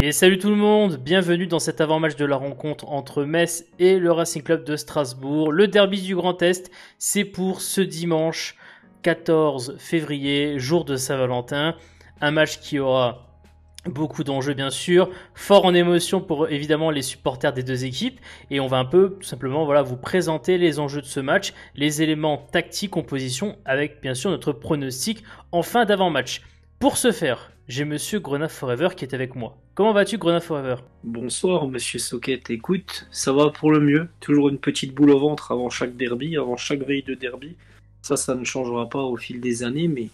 Et salut tout le monde, bienvenue dans cet avant-match de la rencontre entre Metz et le Racing Club de Strasbourg. Le derby du Grand Est, c'est pour ce dimanche 14 février, jour de Saint-Valentin. Un match qui aura beaucoup d'enjeux bien sûr, fort en émotion pour évidemment les supporters des deux équipes. Et on va un peu tout simplement vous présenter les enjeux de ce match, les éléments tactiques, composition, avec bien sûr notre pronostic en fin d'avant-match. Pour ce faire, j'ai Monsieur Grenat Forever qui est avec moi. Comment vas-tu, Grenat Forever? Bonsoir, monsieur Socket. Écoute, ça va pour le mieux. Toujours une petite boule au ventre avant chaque derby, avant chaque veille de derby. Ça ne changera pas au fil des années, mais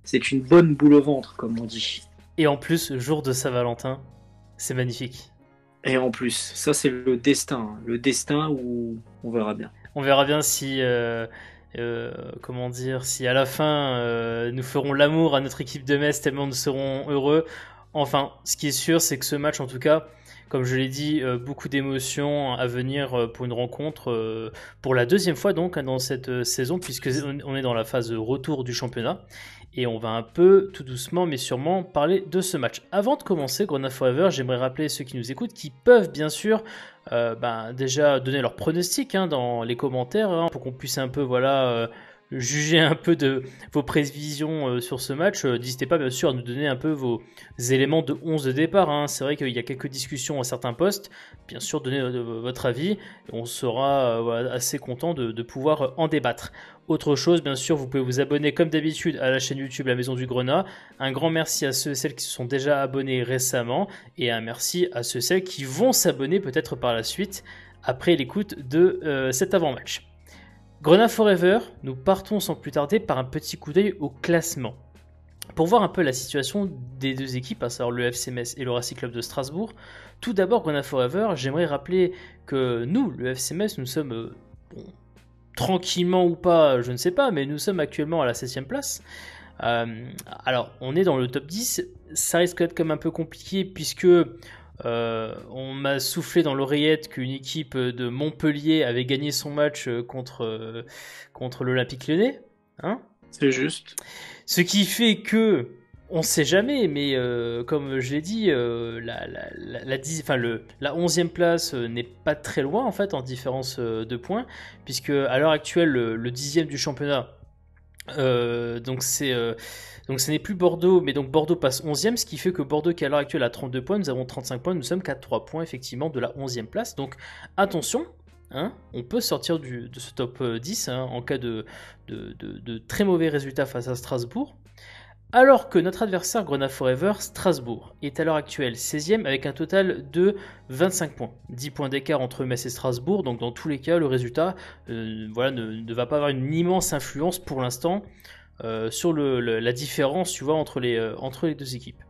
c'est une bonne boule au ventre, comme on dit. Et en plus, jour de Saint-Valentin, c'est magnifique. Et en plus, ça c'est le destin. Le destin où on verra bien. On verra bien si, si à la fin nous ferons l'amour à notre équipe de Metz tellement nous serons heureux. Enfin, ce qui est sûr, c'est que ce match, en tout cas, comme je l'ai dit, beaucoup d'émotions à venir pour une rencontre pour la deuxième fois donc dans cette saison, puisque on est dans la phase retour du championnat. Et on va un peu, tout doucement mais sûrement, parler de ce match. Avant de commencer, Grenat Forever, j'aimerais rappeler ceux qui nous écoutent qui peuvent bien sûr déjà donner leur pronostic dans les commentaires pour qu'on puisse un peu juger un peu de vos prévisions sur ce match. N'hésitez pas bien sûr à nous donner un peu vos éléments de 11 de départ. C'est vrai qu'il y a quelques discussions à certains postes. Bien sûr, donnez votre avis. On sera assez content de pouvoir en débattre. Autre chose, bien sûr, vous pouvez vous abonner comme d'habitude à la chaîne YouTube La Maison du Grenat. Un grand merci à ceux et celles qui se sont déjà abonnés récemment et un merci à ceux et celles qui vont s'abonner peut-être par la suite après l'écoute de cet avant-match. Grenat Forever, nous partons sans plus tarder par un petit coup d'œil au classement. Pour voir un peu la situation des deux équipes, à savoir le FC Metz et le Racing Club de Strasbourg, tout d'abord, Grenat Forever, j'aimerais rappeler que nous, le FC Metz, nous sommes tranquillement ou pas, je ne sais pas, mais nous sommes actuellement à la 7ème place. Alors, on est dans le top 10, ça risque d'être quand même un peu compliqué puisque on m'a soufflé dans l'oreillette qu'une équipe de Montpellier avait gagné son match contre l'Olympique Lyonnais. C'est juste. Ce qui fait que, on ne sait jamais, mais comme je l'ai dit, la 11e place n'est pas très loin en fait en différence de points, puisque à l'heure actuelle, le 10e du championnat, donc ce n'est plus Bordeaux, mais donc Bordeaux passe 11e, ce qui fait que Bordeaux qui à l'heure actuelle a 32 points, nous avons 35 points, nous sommes qu'à 3 points effectivement de la 11e place. Donc attention, on peut sortir de ce top 10 en cas de très mauvais résultats face à Strasbourg. Alors que notre adversaire Grenat Forever, Strasbourg, est à l'heure actuelle 16e avec un total de 25 points. 10 points d'écart entre Metz et Strasbourg, donc dans tous les cas, le résultat ne va pas avoir une immense influence pour l'instant sur la différence entre les deux équipes.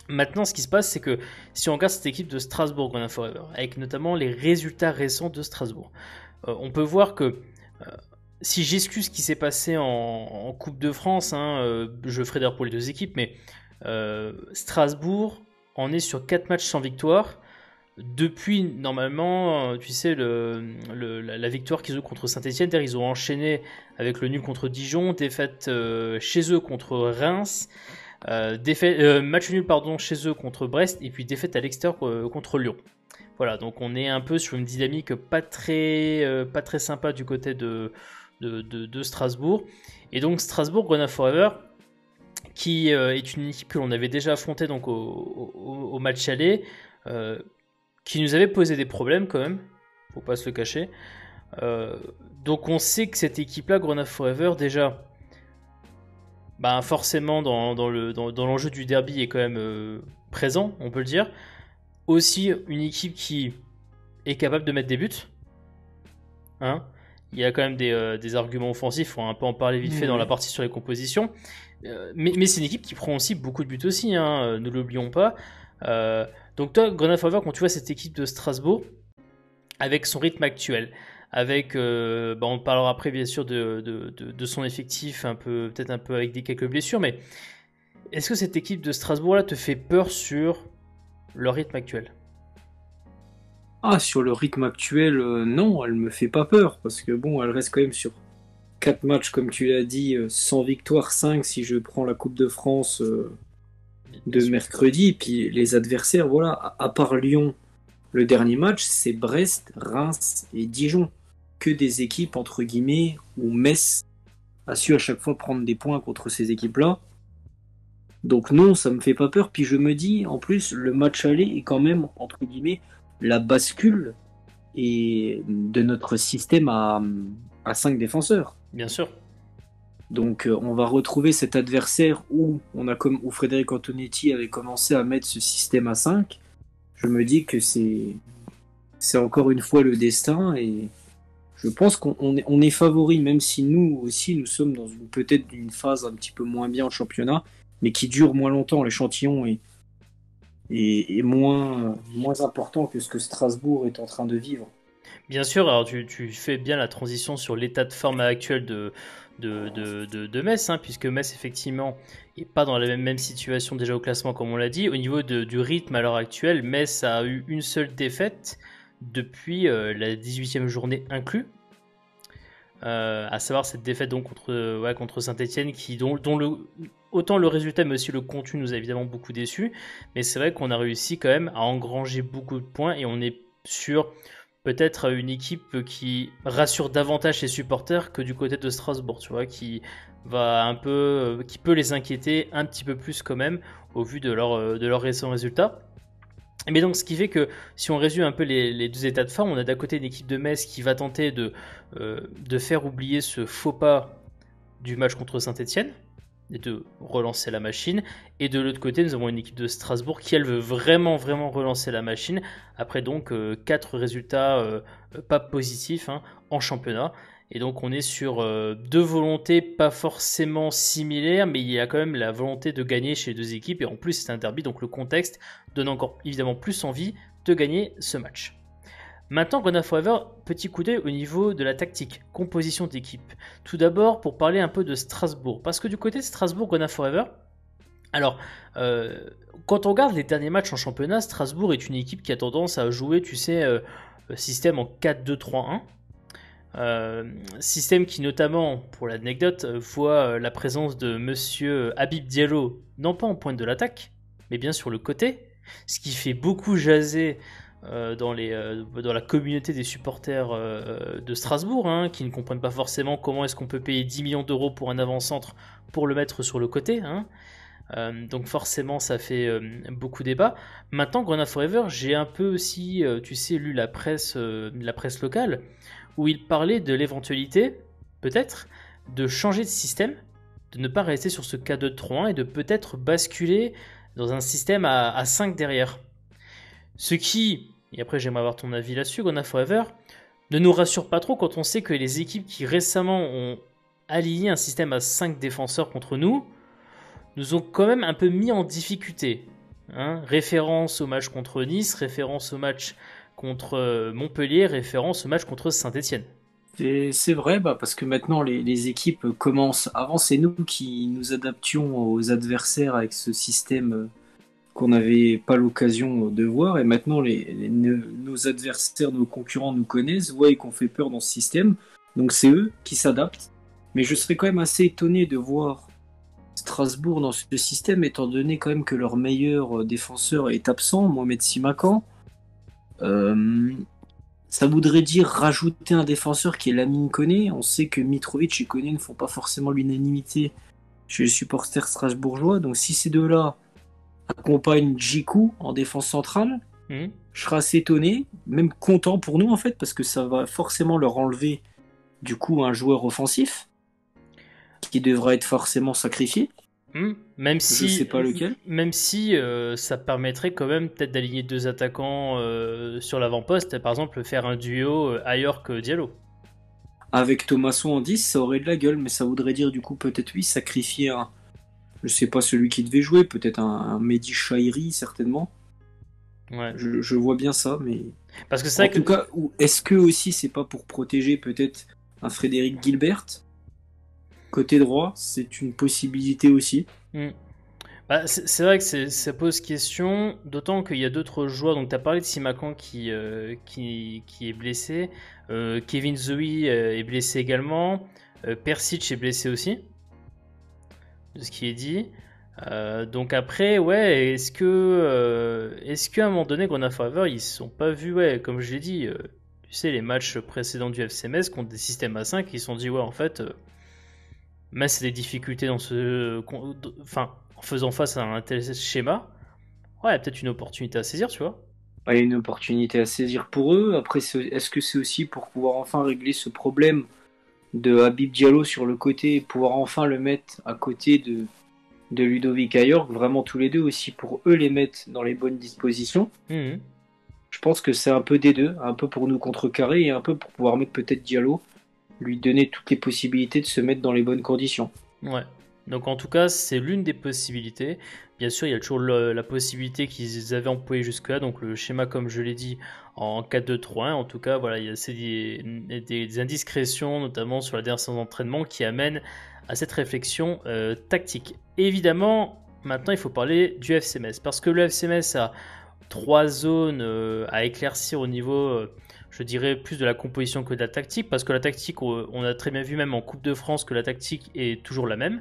Maintenant, ce qui se passe, c'est que si on regarde cette équipe de Strasbourg, Grenat Forever, avec notamment les résultats récents de Strasbourg, on peut voir que si j'excuse ce qui s'est passé en Coupe de France, je le ferai d'ailleurs pour les deux équipes, mais Strasbourg en est sur 4 matchs sans victoire. Depuis, normalement, tu sais, la victoire qu'ils ont contre Saint-Etienne, ils ont enchaîné avec le nul contre Dijon, défaite chez eux contre Reims, match nul chez eux contre Brest, et puis défaite à l'extérieur contre Lyon. Voilà, donc on est un peu sur une dynamique pas très sympa du côté de Strasbourg. Et donc Strasbourg, Grenat Forever, qui est une équipe que l'on avait déjà affrontée donc au match aller, qui nous avait posé des problèmes quand même, faut pas se le cacher. Donc on sait que cette équipe-là, Grenat Forever, déjà, forcément dans l'enjeu du derby est quand même présent, on peut le dire. Aussi une équipe qui est capable de mettre des buts. Il y a quand même des arguments offensifs, on va un peu en parler vite fait dans la partie sur les compositions. Mais c'est une équipe qui prend aussi beaucoup de buts aussi, ne l'oublions pas. Donc toi, Grenat Forever, quand tu vois cette équipe de Strasbourg, avec son rythme actuel, avec, on parlera après bien sûr de son effectif, peut-être un peu avec quelques blessures, mais est-ce que cette équipe de Strasbourg-là te fait peur sur leur rythme actuel? Sur le rythme actuel, non, elle me fait pas peur, parce que bon, elle reste quand même sur 4 matchs, comme tu l'as dit, sans victoire, 5 si je prends la Coupe de France de mercredi. Puis les adversaires, voilà, à part Lyon, le dernier match, c'est Brest, Reims et Dijon. Que des équipes, entre guillemets, où Metz a su à chaque fois prendre des points contre ces équipes-là. Donc non, ça me fait pas peur. Puis je me dis, en plus, le match aller est quand même, entre guillemets, la bascule de notre système à 5 défenseurs. Bien sûr. Donc on va retrouver cet adversaire où Frédéric Antonetti avait commencé à mettre ce système à 5. Je me dis que c'est encore une fois le destin et je pense qu'on est favori, même si nous aussi nous sommes dans peut-être une phase un petit peu moins bien en championnat, mais qui dure moins longtemps. L'échantillon est moins important que ce que Strasbourg est en train de vivre. Bien sûr, alors tu fais bien la transition sur l'état de forme actuel de Metz, hein, puisque Metz, effectivement, n'est pas dans la même situation déjà au classement, comme on l'a dit. Au niveau du rythme à l'heure actuelle, Metz a eu une seule défaite depuis la 18e journée inclus. À savoir cette défaite donc contre Saint-Etienne, autant le résultat mais aussi le contenu nous a évidemment beaucoup déçus. Mais c'est vrai qu'on a réussi quand même à engranger beaucoup de points et on est sur peut-être une équipe qui rassure davantage ses supporters que du côté de Strasbourg, tu vois, qui peut les inquiéter un petit peu plus quand même au vu de leur récents résultats. Mais donc, ce qui fait que si on résume un peu les deux états de forme, on a d'un côté une équipe de Metz qui va tenter de faire oublier ce faux pas du match contre Saint-Etienne et de relancer la machine. Et de l'autre côté, nous avons une équipe de Strasbourg qui, elle, veut vraiment, vraiment relancer la machine après donc 4 résultats pas positifs en championnat. Et donc on est sur deux volontés pas forcément similaires, mais il y a quand même la volonté de gagner chez les deux équipes. Et en plus c'est un derby, donc le contexte donne encore évidemment plus envie de gagner ce match. Maintenant, Gonna Forever, petit coup d'œil au niveau de la tactique, composition d'équipe. Tout d'abord, pour parler un peu de Strasbourg, parce que du côté de Strasbourg, Gonna Forever, alors, quand on regarde les derniers matchs en championnat, Strasbourg est une équipe qui a tendance à jouer, tu sais, système en 4-2-3-1. Système qui notamment, pour l'anecdote, voit la présence de monsieur Habib Diallo, non pas en pointe de l'attaque, mais bien sur le côté, ce qui fait beaucoup jaser dans la communauté des supporters de Strasbourg, qui ne comprennent pas forcément comment est-ce qu'on peut payer 10 millions d'euros pour un avant-centre pour le mettre sur le côté. Donc forcément ça fait beaucoup débat. Maintenant, Grenade Forever, j'ai un peu aussi, tu sais, lu la presse locale, où il parlait de l'éventualité, peut-être, de changer de système, de ne pas rester sur ce K2-3-1 et de peut-être basculer dans un système à 5 derrière. Ce qui, et après j'aimerais avoir ton avis là-dessus, Gonna Forever, ne nous rassure pas trop quand on sait que les équipes qui récemment ont aligné un système à 5 défenseurs contre nous ont quand même un peu mis en difficulté. Référence au match contre Nice, référence au match contre Montpellier, référence au match contre Saint-Etienne. C'est vrai, parce que maintenant les équipes commencent. Avant, c'est nous qui nous adaptions aux adversaires avec ce système qu'on n'avait pas l'occasion de voir. Et maintenant, nos adversaires, nos concurrents nous connaissent, voient qu'on fait peur dans ce système. Donc c'est eux qui s'adaptent. Mais je serais quand même assez étonné de voir Strasbourg dans ce système, étant donné quand même que leur meilleur défenseur est absent, Mohamed Simakan. Ça voudrait dire rajouter un défenseur qui est Lamine Koné. On sait que Mitrovic et Koné ne font pas forcément l'unanimité chez les supporters strasbourgeois. Donc si ces deux-là accompagnent Djikou en défense centrale, je serais assez étonné, même content pour nous en fait, parce que ça va forcément leur enlever du coup un joueur offensif qui devra être forcément sacrifié. Même si, je sais pas lequel. Même si ça permettrait quand même peut-être d'aligner deux attaquants sur l'avant-poste, par exemple faire un duo Ayork-Diallo. Avec Thomasson en 10, ça aurait de la gueule, mais ça voudrait dire du coup peut-être oui sacrifier je sais pas celui qui devait jouer, peut-être un Mehdi Chahiri certainement. Ouais. Je vois bien ça, mais parce que c'est vrai en tout cas, est-ce que aussi c'est pas pour protéger peut-être un Frédéric Gilbert côté droit, c'est une possibilité aussi. C'est vrai que ça pose question, d'autant qu'il y a d'autres joueurs. Donc tu as parlé de Simakan qui est blessé, Kevin Zoe est blessé également, Persic est blessé aussi, de ce qui est dit. Donc après, ouais, est-ce qu'à un moment donné, Grona Forever, ils se sont pas vus, ouais, comme je l'ai dit, tu sais, les matchs précédents du FCMS contre des systèmes A5, ils se sont dit, ouais, en fait, mais c'est des difficultés enfin, en faisant face à un tel schéma, ouais, il y a peut-être une opportunité à saisir, tu vois. Il y a une opportunité à saisir pour eux. Après, est-ce que c'est aussi pour pouvoir enfin régler ce problème de Habib Diallo sur le côté et pouvoir enfin le mettre à côté de Ludovic Ayork, vraiment tous les deux aussi pour eux les mettre dans les bonnes dispositions. Mhm. Je pense que c'est un peu des deux, un peu pour nous contrecarrer et un peu pour pouvoir mettre peut-être Diallo, lui donner toutes les possibilités de se mettre dans les bonnes conditions. Ouais. Donc en tout cas, c'est l'une des possibilités. Bien sûr, il y a toujours la possibilité qu'ils avaient employé jusque-là, donc le schéma comme je l'ai dit en 4-2-3-1. En tout cas, voilà, il y a des indiscrétions, notamment sur la dernière séance d'entraînement, qui amènent à cette réflexion tactique. Évidemment, maintenant il faut parler du FCMS, parce que le FCMS a 3 zones à éclaircir au niveau, je dirais, plus de la composition que de la tactique, parce que la tactique, on a très bien vu même en Coupe de France que la tactique est toujours la même.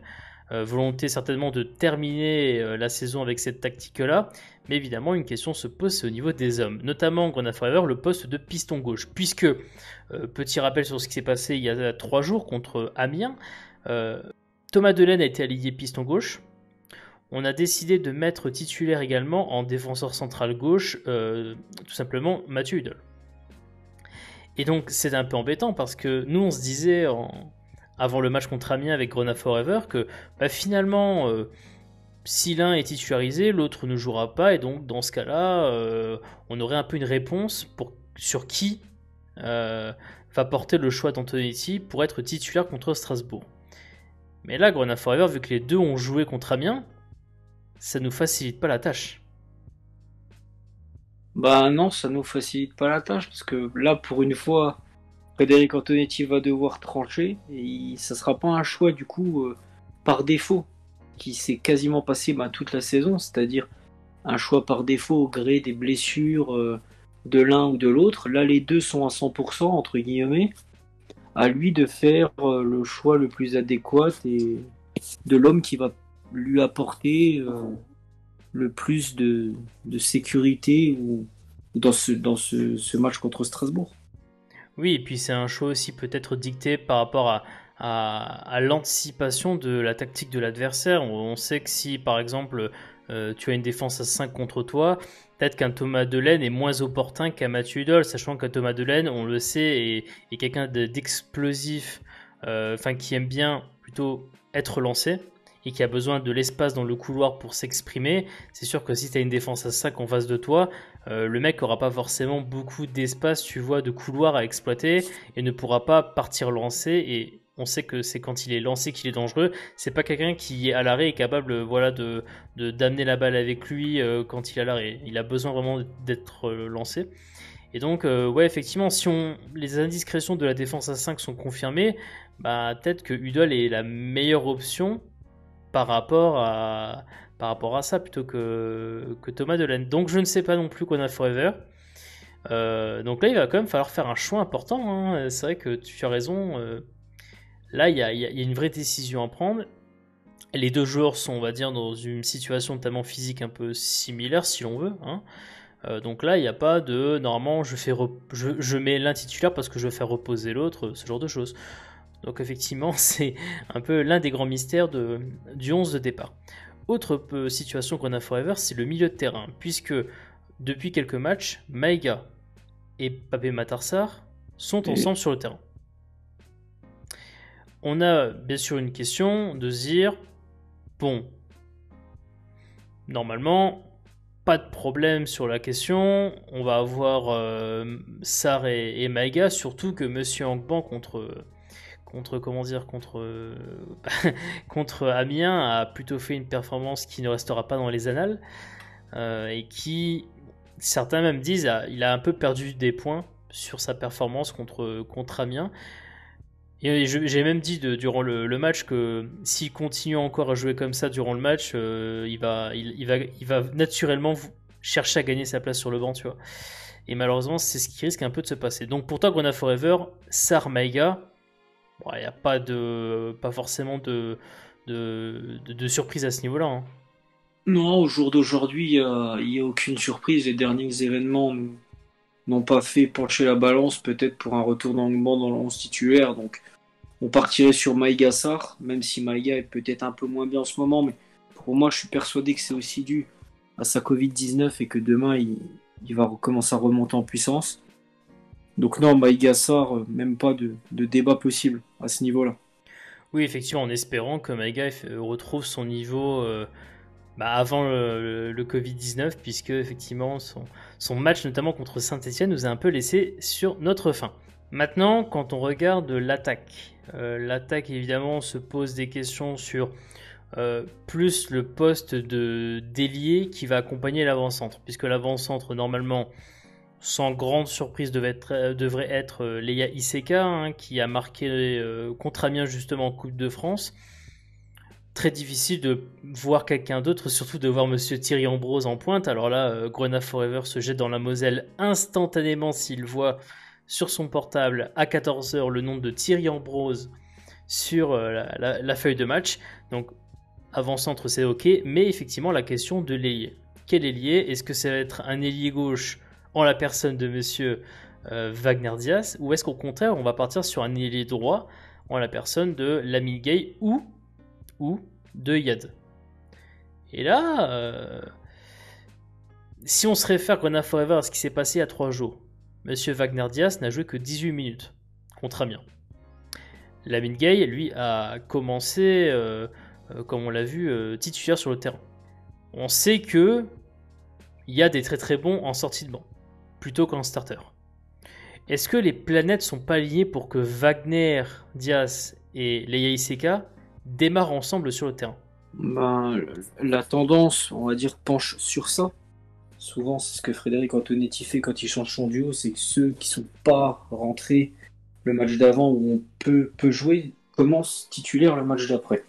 Volonté certainement de terminer la saison avec cette tactique-là, mais évidemment une question se pose, c'est au niveau des hommes, notamment Grona Forever, le poste de piston gauche, puisque, petit rappel sur ce qui s'est passé il y a 3 jours contre Amiens, Thomas Delaine a été aligné piston gauche. On a décidé de mettre titulaire également en défenseur central gauche, tout simplement Mathieu Hudol. Et donc c'est un peu embêtant parce que nous on se disait avant le match contre Amiens avec Grona Forever que finalement si l'un est titularisé, l'autre ne jouera pas, et donc dans ce cas-là on aurait un peu une réponse sur qui va porter le choix d'Antonetti pour être titulaire contre Strasbourg. Mais là, Grona Forever, vu que les deux ont joué contre Amiens, ça nous facilite pas la tâche. Bah non, ça nous facilite pas la tâche parce que là, pour une fois, Frédéric Antonetti va devoir trancher et ça sera pas un choix du coup par défaut qui s'est quasiment passé toute la saison, c'est-à-dire un choix par défaut au gré des blessures de l'un ou de l'autre. Là, les deux sont à 100% entre guillemets. À lui de faire le choix le plus adéquat et de l'homme qui va lui apporter le plus de sécurité dans ce match contre Strasbourg. Oui, et puis c'est un choix aussi peut-être dicté par rapport à l'anticipation de la tactique de l'adversaire. On sait que si par exemple tu as une défense à 5 contre toi, peut-être qu'un Thomas Delaine est moins opportun qu'un Mathieu Hudol, sachant qu'un Thomas Delaine, on le sait, est quelqu'un d'explosif, enfin qui aime bien plutôt être lancé et qui a besoin de l'espace dans le couloir pour s'exprimer. C'est sûr que si tu as une défense à 5 en face de toi, le mec n'aura pas forcément beaucoup d'espace, tu vois, de couloir à exploiter et ne pourra pas partir lancer. Et on sait que c'est quand il est lancé qu'il est dangereux. C'est pas quelqu'un qui est à l'arrêt et capable, voilà, d'amener la balle avec lui quand il est à l'arrêt. Il a besoin vraiment d'être lancé. Et donc, ouais, effectivement, si les indiscrétions de la défense à 5 sont confirmées, bah, peut-être que Hudol est la meilleure option par rapport à ça plutôt que Thomas Delaine. Donc je ne sais pas non plus qu'on a Forever. Donc là, il va quand même falloir faire un choix important, hein. C'est vrai que tu as raison. Là, il y a une vraie décision à prendre. Les deux joueurs sont, on va dire, dans une situation notamment physique un peu similaire, si l'on veut, hein. Donc là, il n'y a pas de normalement je mets l'un titulaire parce que je veux faire reposer l'autre, ce genre de choses. Donc effectivement, c'est un peu l'un des grands mystères du 11 de départ. Autre situation qu'on a Forever, c'est le milieu de terrain, puisque depuis quelques matchs, Maïga et Papé Matarsar sont ensemble sur le terrain. On a bien sûr une question de se dire, bon, normalement, pas de problème sur la question, on va avoir Sarr et Maïga, surtout que Monsieur Angban contre Amiens a plutôt fait une performance qui ne restera pas dans les annales et qui, certains même disent, il a un peu perdu des points sur sa performance contre Amiens. Et j'ai même dit durant le match que s'il continue encore à jouer comme ça durant le match, il va naturellement chercher à gagner sa place sur le banc, tu vois. Et malheureusement, c'est ce qui risque un peu de se passer. Donc pour toi, Grona Forever, Sarr, Maïga, il n'y a pas forcément de surprise à ce niveau-là, hein. Non, au jour d'aujourd'hui, il y a aucune surprise. Les derniers événements n'ont pas fait pencher la balance, peut-être pour un retour d'engagement dans le 11 titulaire. Donc, on partirait sur Maïga Sarr, même si Maïga est peut-être un peu moins bien en ce moment. Mais pour moi, je suis persuadé que c'est aussi dû à sa Covid-19 et que demain, il va commencer à remonter en puissance. Donc, non, Maïga Sarr, même pas de débat possible à ce niveau-là. Oui, effectivement, en espérant que Maïga retrouve son niveau avant le Covid-19, puisque effectivement son match, notamment contre Saint-Etienne, nous a un peu laissé sur notre faim. Maintenant, quand on regarde l'attaque évidemment se pose des questions sur plus le poste de d'ailier qui va accompagner l'avant-centre, puisque l'avant-centre, normalement, sans grande surprise, devrait être Leia Iseka, hein, qui a marqué contre Amiens justement en Coupe de France. Très difficile de voir quelqu'un d'autre, surtout de voir Monsieur Thierry Ambrose en pointe. Alors là, Grenat Forever se jette dans la Moselle instantanément s'il voit sur son portable à 14h le nom de Thierry Ambrose sur la feuille de match. Donc avant-centre c'est ok, mais effectivement la question de l'ailier. Quel ailier? Est-ce que ça va être un ailier gauche en la personne de Monsieur Wagner Diaz, ou est-ce qu'au contraire on va partir sur un ailier droit en la personne de Lamine Gueye ou de Yad? Et là, si on se réfère Grenat Forever à ce qui s'est passé il y a 3 jours, Monsieur Wagner Diaz n'a joué que 18 minutes contre Amiens. Lamine Gueye, lui, a commencé, comme on l'a vu, titulaire sur le terrain. On sait que il y a des très très bons en sortie de banc, plutôt qu'en starter. Est-ce que les planètes sont pas liées pour que Wagner Diaz et Leia Iseka démarrent ensemble sur le terrain? Ben, la tendance, on va dire, penche sur ça. Souvent, c'est ce que Frédéric Antonetti fait quand il change son duo, c'est que ceux qui sont pas rentrés le match d'avant où on peut jouer commencent titulaire le match d'après.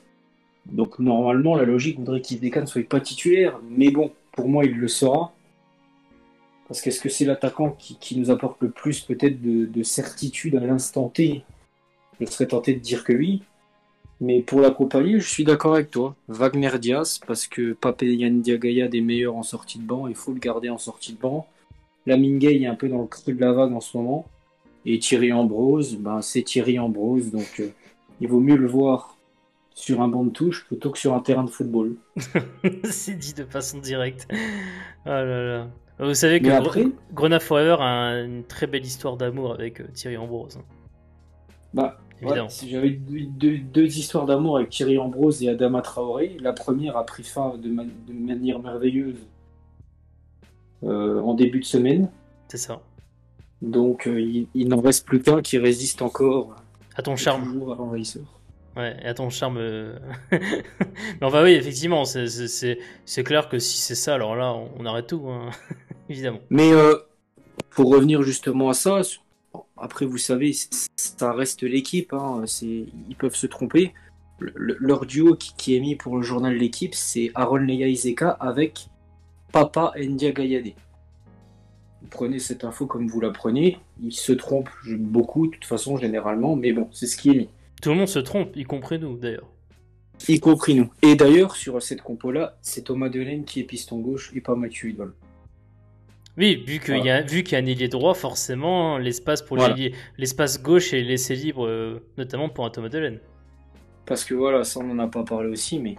Donc normalement, la logique voudrait qu'Izdekan ne soit pas titulaire, mais bon, pour moi, il le sera. Parce qu'est-ce que c'est l'attaquant qui nous apporte le plus peut-être de certitude à l'instant T? Je serais tenté de dire que oui. Mais pour l'accompagner, je suis d'accord avec toi. Wagner Diaz, parce que Pape Ndiaye est meilleur en sortie de banc, il faut le garder en sortie de banc. Lamine Gueye est un peu dans le creux de la vague en ce moment. Et Thierry Ambrose, ben, c'est Thierry Ambrose, donc il vaut mieux le voir sur un banc de touche plutôt que sur un terrain de football. C'est dit de façon directe. Oh là là. Vous savez que Mais après, Grenat Forever a une très belle histoire d'amour avec Thierry Ambrose, hein, bah, ouais, évidemment. j'avais deux histoires d'amour avec Thierry Ambrose et Adama Traoré. La première a pris fin de manière merveilleuse en début de semaine. C'est ça. Donc il n'en reste plus qu'un qui résiste encore À ton et charme. toujours à l'envahisseur. Ouais, et à ton charme. Mais enfin, oui, effectivement, c'est clair que si c'est ça, alors là, on arrête tout, hein, évidemment. Mais pour revenir justement à ça, après vous savez, ça reste l'équipe, hein, ils peuvent se tromper. Leur duo qui est mis pour le journal de l'équipe, c'est Aaron Leia Iseka avec Papa Ndiaye. Vous prenez cette info comme vous la prenez, ils se trompent beaucoup de toute façon généralement, mais bon, c'est ce qui est mis. Tout le monde se trompe, y compris nous, d'ailleurs. Y compris nous. Et d'ailleurs, sur cette compo-là, c'est Thomas Delaine qui est piston gauche et pas Mathieu Hudol. Oui, vu qu'il y a un ailier droit, forcément, l'espace pour Voilà. l'espace gauche est laissé libre, notamment pour un Thomas Delaine. Parce que voilà, ça on n'en a pas parlé aussi, mais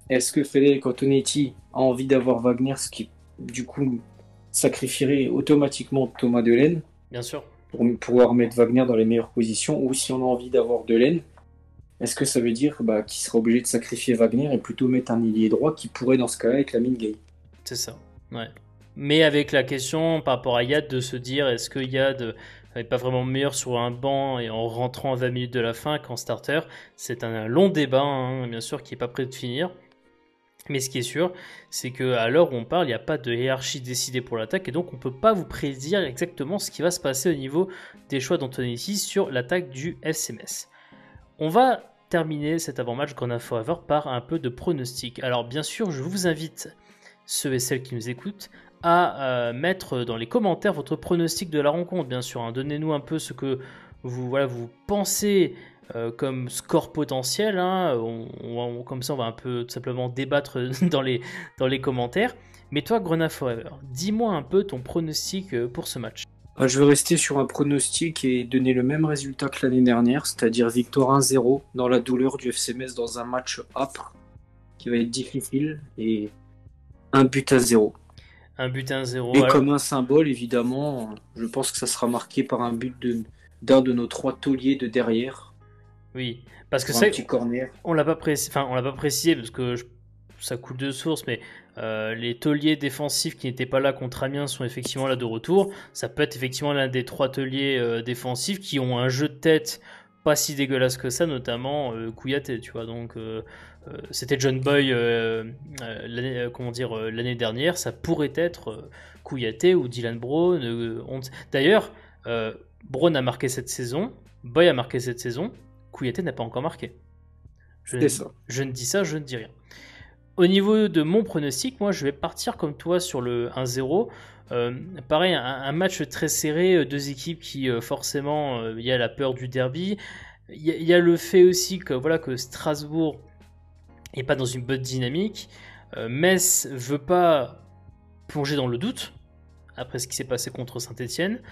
est-ce que Frédéric Antonetti a envie d'avoir Wagner, ce qui du coup sacrifierait automatiquement Thomas Delaine Bien sûr. pour pouvoir mettre Wagner dans les meilleures positions, ou si on a envie d'avoir Delaine, est-ce que ça veut dire qu'il sera obligé de sacrifier Wagner et plutôt mettre un ailier droit qui pourrait dans ce cas-là être Lamine Gueye? C'est ça. Ouais. Mais avec la question par rapport à Yad de se dire est-ce que Yad n'est pas vraiment meilleur sur un banc et en rentrant à 20 minutes de la fin qu'en starter? C'est un long débat, hein, bien sûr, qui n'est pas prêt de finir. Mais ce qui est sûr, c'est qu'à l'heure où on parle, il n'y a pas de hiérarchie décidée pour l'attaque et donc on ne peut pas vous prédire exactement ce qui va se passer au niveau des choix d'Antonetti sur l'attaque du FCMS. On va terminer cet avant-match Grenat Forever par un peu de pronostic. Alors bien sûr, je vous invite, ceux et celles qui nous écoutent, à mettre dans les commentaires votre pronostic de la rencontre, bien sûr. Hein. Donnez-nous un peu ce que vous pensez comme score potentiel, hein. Comme ça on va un peu tout simplement débattre dans les commentaires. Mais toi, Grenat Forever, dis-moi un peu ton pronostic pour ce match. Je vais rester sur un pronostic et donner le même résultat que l'année dernière, c'est-à-dire victoire 1-0 dans la douleur du FC Metz dans un match âpre qui va être difficile et 1-0. Un but 1-0. Et alors... comme un symbole, évidemment, je pense que ça sera marqué par un but d'un de nos 3 tauliers de derrière. Oui, parce que un petit corner. on l'a pas précisé parce que ça coule de source, mais les tauliers défensifs qui n'étaient pas là contre Amiens sont effectivement là de retour. Ça peut être effectivement l'un des 3 tauliers défensifs qui ont un jeu de tête pas si dégueulasse que ça, notamment Kouyaté, tu vois. Donc c'était John Boy l'année dernière, ça pourrait être Kouyaté ou Dylan Brown. D'ailleurs, Brown a marqué cette saison, Boy a marqué cette saison, Kouyaté n'a pas encore marqué. Je ne dis ça, je ne dis rien. Au niveau de mon pronostic, moi je vais partir comme toi sur le 1-0. Pareil, un match très serré, 2 équipes qui forcément, il y a la peur du derby. Il y a le fait aussi que Strasbourg n'est pas dans une bonne dynamique. Metz veut pas plonger dans le doute après ce qui s'est passé contre Saint-Etienne.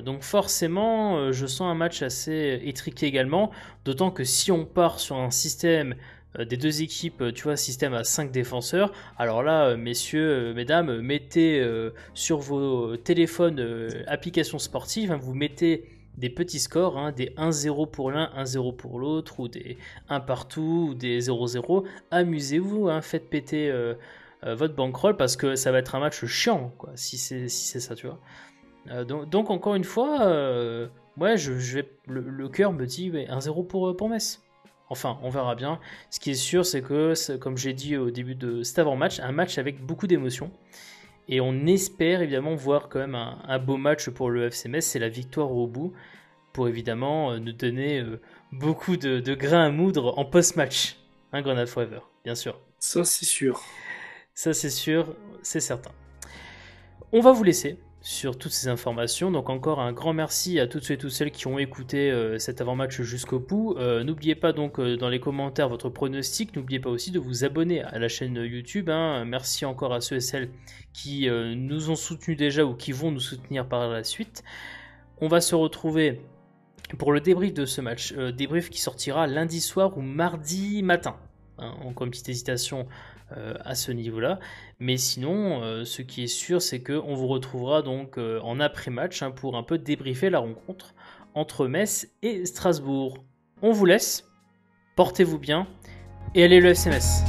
Donc forcément, je sens un match assez étriqué également, d'autant que si on part sur un système des 2 équipes, tu vois, système à 5 défenseurs, alors là, messieurs, mesdames, mettez sur vos téléphones applications sportives, hein, vous mettez des petits scores, hein, des 1-0 pour l'un, 1-0 pour l'autre, ou des 1 partout, ou des 0-0, amusez-vous, hein, faites péter votre bankroll, parce que ça va être un match chiant, quoi, si c'est ça, tu vois. Donc encore une fois, ouais, le cœur me dit 1-0 pour Metz. Enfin, on verra bien. Ce qui est sûr, c'est que, comme j'ai dit au début de cet avant-match, un match avec beaucoup d'émotions. Et on espère évidemment voir quand même un beau match pour le FC Metz. C'est la victoire au bout, pour évidemment nous donner beaucoup de grains à moudre en post-match. Un Grenat Forever, bien sûr. Ça, c'est sûr. Ça, c'est sûr, c'est certain. On va vous laisser sur toutes ces informations. Donc encore un grand merci à toutes ceux et toutes celles qui ont écouté cet avant-match jusqu'au bout. N'oubliez pas donc dans les commentaires votre pronostic. N'oubliez pas aussi de vous abonner à la chaîne YouTube. Hein. Merci encore à ceux et celles qui nous ont soutenus déjà ou qui vont nous soutenir par la suite. On va se retrouver pour le débrief de ce match. Débrief qui sortira lundi soir ou mardi matin. Hein. Encore une petite hésitation à ce niveau-là. Mais sinon, ce qui est sûr, c'est qu'on vous retrouvera donc en après-match hein, pour un peu débriefer la rencontre entre Metz et Strasbourg. On vous laisse, portez-vous bien et allez le FC Metz.